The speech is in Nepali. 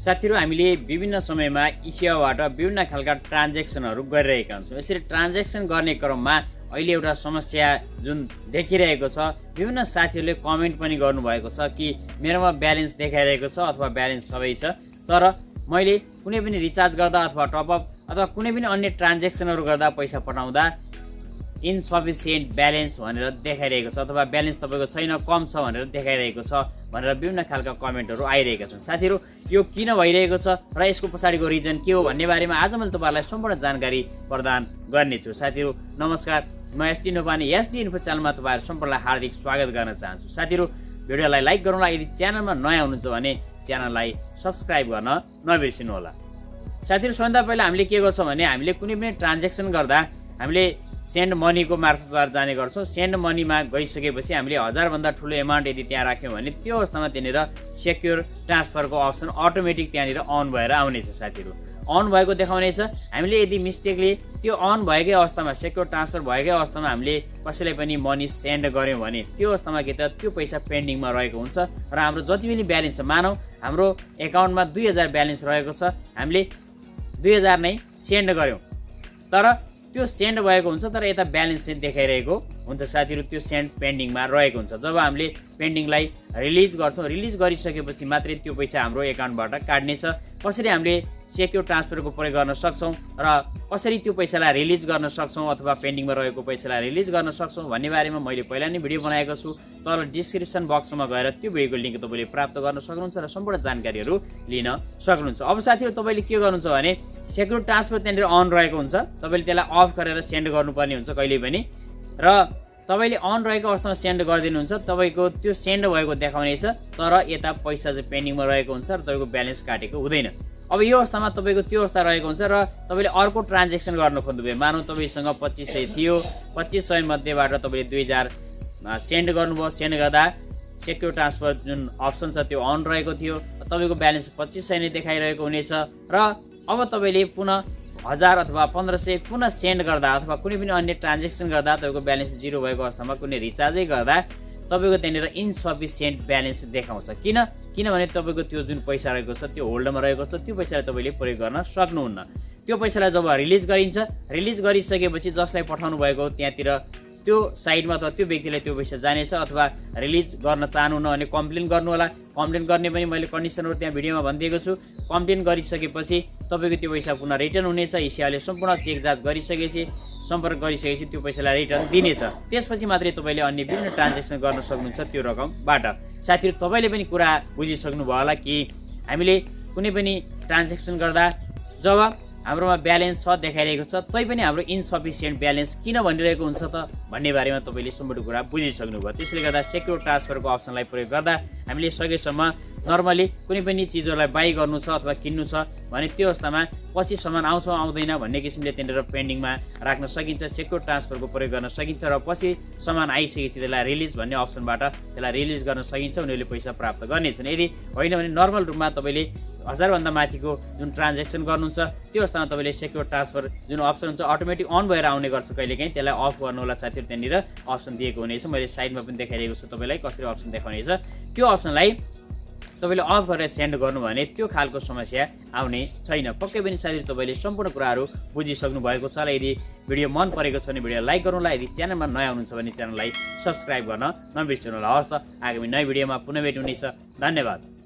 साथीहरु हामीले विभिन्न समयमा eSewaबाट विभिन्न खालका ट्रान्ज्याक्सनहरु गरिरहेका हुन्छौं। यसरी ट्रान्ज्याक्सन गर्ने क्रममा अहिले एउटा समस्या जुन देखिरहेको छ, विभिन्न साथीहरुले कमेन्ट पनि गर्नुभएको छ कि मेरोमा ब्यालेन्स देखाइरहेको छ अथवा ब्यालेन्स सबै छ, तर मैले कुनै पनि रिचार्ज गर्दा अथवा टप अप अथवा कुनै पनि अन्य ट्रान्ज्याक्सनहरु गर्दा पैसा पठाउँदा इनसफिसिएन्ट ब्यालेन्स भनेर देखाइरहेको छ अथवा ब्यालेन्स तपाईको छैन, कम छ भनेर देखाइरहेको छ भनेर विभिन्न खालका कमेन्टहरु आइरहेका छन्। साथीहरु, यो किन भइरहेको छ र यसको पछाडीको रिजन के हो भन्ने बारेमा आज मैले तपाईहरुलाई सम्पूर्ण जानकारी प्रदान गर्ने छु। साथीहरु नमस्कार, म sdinfo अनि sdinfo च्यानलमा तपाईहरु सम्पूर्णलाई हार्दिक स्वागत गर्न चाहन्छु। साथीहरु, भिडियोलाई लाइक गरौँला, यदि च्यानलमा नयाँ हुनुहुन्छ भने च्यानललाई सब्स्क्राइब गर्न नबिर्सिनु होला। साथीहरु, सबैभन्दा पहिला हामीले के गर्छौं भने हामीले कुनै पनि ट्रान्ज्याक्सन गर्दा हामीले सेन्ड मनीको मार्फतबाट जाने गर्छौं। सेन्ड मनीमा गइसकेपछि हामीले 1000 भन्दा ठूलो एमाउन्ट यदि त्यहाँ राख्यौं भने त्यो अवस्थामा त्यनेर सेक्युर ट्रान्सफरको अप्सन अटोमेटिक त्यहाँनिर अन भएर आउनेछ। साथीहरु, अन भएको देखाउनेछ। हामीले यदि मिस्टेकली त्यो अन भएकै अवस्थामा, सेक्युर ट्रान्सफर भएकै अवस्थामा हामीले कसैलाई पनि मनी सेन्ड गर्यौं भने त्यो अवस्थामा के त त्यो पैसा पेन्डिङमा रहेको हुन्छ र हाम्रो जति पनि ब्यालेन्स छ, मानौ हाम्रो एकाउन्टमा 2000 ब्यालेन्स रहेको छ, हामीले 2000 नै सेन्ड गर्यौं तर त्यो सेन्ड भएको हुन्छ तर यता ब्यालेन्स चाहिँ देखाइरहेको हुन्छ। साथीहरु, त्यो सेन्ड पेन्डिङमा रहेको हुन्छ। जब हामीले पेन्डिङलाई रिलिज गर्छौं, रिलिज गरिसकेपछि मात्रै त्यो पैसा हाम्रो एकाउन्टबाट काट्नेछ। कसरी हामीले सेक्युर ट्रान्सफरको प्रयोग गर्न सक्छौं र कसरी त्यो पैसालाई रिलिज गर्न सक्छौं अथवा पेन्डिङमा रहेको पैसालाई रिलिज गर्न सक्छौं भन्ने बारेमा मैले पहिला नै भिडियो बनाएको छु। तल डिस्क्रिप्सन बक्समा गएर त्यो भिडियोको लिंक तपाईले प्राप्त गर्न सक्नुहुन्छ र सम्पूर्ण जानकारीहरु लिन सक्नुहुन्छ। अब साथीहरु, तपाईले के गर्नुहुन्छ भने सेक्युर ट्रान्सफर त्यहाँनिर अन रहेको हुन्छ, तपाईले त्यसलाई अफ गरेर सेन्ड गर्नुपर्ने हुन्छ कहिले पनि, र तपाईले अन रहेको अवस्थामा सेन्ड गरिदिनुहुन्छ। तपाईको त्यो सेन्ड भएको देखाउनेछ तर यता पैसा चाहिँ पेन्डिङमा रहेको हुन्छ र तपाईको ब्यालेन्स काटेको हुँदैन। अब यो अवस्थामा तपाईको त्यो अवस्था रहेको हुन्छ र तपाईले अर्को ट्रान्ज्याक्सन गर्न खोज्नुभयो। मानौ तपाईसँग 2500 थियो, 2500 मध्येबाट तपाईले 2000 सेन्ड गर्नुभयो। सेन्ड गर्दा सेक्युर ट्रान्सफर जुन अप्सन छ त्यो अन रहेको थियो, तपाईको ब्यालेन्स 2500 नै देखाइरहेको हुनेछ र अब तपाईले पुनः 1000 अथवा 1500 पुनः सेन्ड गर्दा अथवा कुनै पनि अन्य ट्रान्ज्याक्सन गर्दा तपाईको ब्यालेन्स जिरो भएको अवस्थामा कुनै रिचार्जै गर्दा तपाईको त्यनेर इनसफिसिएन्ट ब्यालेन्स देखाउँछ। किनभने तपाईको त्यो जुन पैसा रहेको छ त्यो होल्डमा रहेको छ, त्यो पैसालाई तपाईले प्रयोग गर्न सक्नुहुन्न। त्यो पैसालाई जब रिलिज गरिन्छ, रिलिज गरिसकेपछि जसलाई पठाउनु भएको त्यहाँतिर त्यो साइडमा अथवा त्यो व्यक्तिलाई त्यो पैसा जानेछ। अथवा रिलिज गर्न चाहनुहुन्न भने कम्प्लेन गर्नु होला। कम्प्लेन गर्ने पनि मैले कन्डिसनहरु त्यहाँ भिडियोमा भनिदिएको छु। कम्प्लेन गरिसकेपछि तपाईको त्यो पैसा पुनः रिटर्न हुनेछ। eSewaले सम्पूर्ण चेक जाँच गरिसकेपछि, सम्पर्क गरिसकेपछि त्यो पैसालाई रिटर्न दिनेछ। त्यसपछि मात्रै तपाईले अन्य विभिन्न ट्रान्ज्याक्सन गर्न सक्नुहुन्छ त्यो रकमबाट। साथीहरु, तपाईले पनि कुरा बुझिसक्नु भयो होला कि हामीले कुनै पनि ट्रान्ज्याक्सन गर्दा जब हाम्रोमा ब्यालेन्स छ देखाइरहेको छ तैपनि हाम्रो इनसफिसिएन्ट ब्यालेन्स किन भनिरहेको हुन्छ त भन्ने बारेमा तपाईले सम्पूर्ण कुरा बुझिसक्नु भयो। त्यसैले गर्दा सेक्युर ट्रान्सफरको अप्सनलाई प्रयोग गर्दा हामीले सकेसम्म नर्मली कुनै पनि चीजहरुलाई बाइ गर्नु छ अथवा किन्नु छ भने त्यो अवस्थामा पछि सामान आउँछ आउँदैन भन्ने किसिमले त्यनेर पेन्डिङमा राख्न सकिन्छ। सेक्युर ट्रान्सफरको प्रयोग गर्न सकिन्छ र पछि सामान आइसकेपछि त्यसलाई रिलिज भन्ने अप्सनबाट त्यसलाई रिलिज गर्न सकिन्छ। उनीहरुले पैसा प्राप्त गर्नेछन्। यदि होइन भने नर्मल रूपमा तपाईले 1000 भन्दा माथिको जुन ट्रान्ज्याक्सन गर्नुहुन्छ त्यो अवस्थामा तपाईले सेक्युर ट्रान्सफर जुन अप्सन हुन्छ अटोमेटिक अन भएर आउने गर्छ कहिलेकाहीँ, त्यसलाई अफ गर्नु होला। साथीहरु, त्यहाँनिर अप्सन दिएको हुनेछ, मैले साइडमा पनि देखाइदिएको छु तपाईलाई कसरी अप्सन देखाउनेछ। त्यो अप्सनलाई तपाईले अफ गरेर सेन्ड गर्नु भने त्यो खालको समस्या आउने छैन। पक्कै पनि साथीहरु, तपाईले सम्पूर्ण कुराहरु बुझिसक्नु भएको छ। यदि भिडियो मन परेको छ भने भिडियो लाइक गर्नुला, यदि च्यानलमा नयाँ हुनुहुन्छ भने च्यानललाई सब्स्क्राइब गर्न नबिर्सनु होला। हवस् त, आगामी नयाँ भिडियोमा पुनः भेट हुनेछ। धन्यवाद।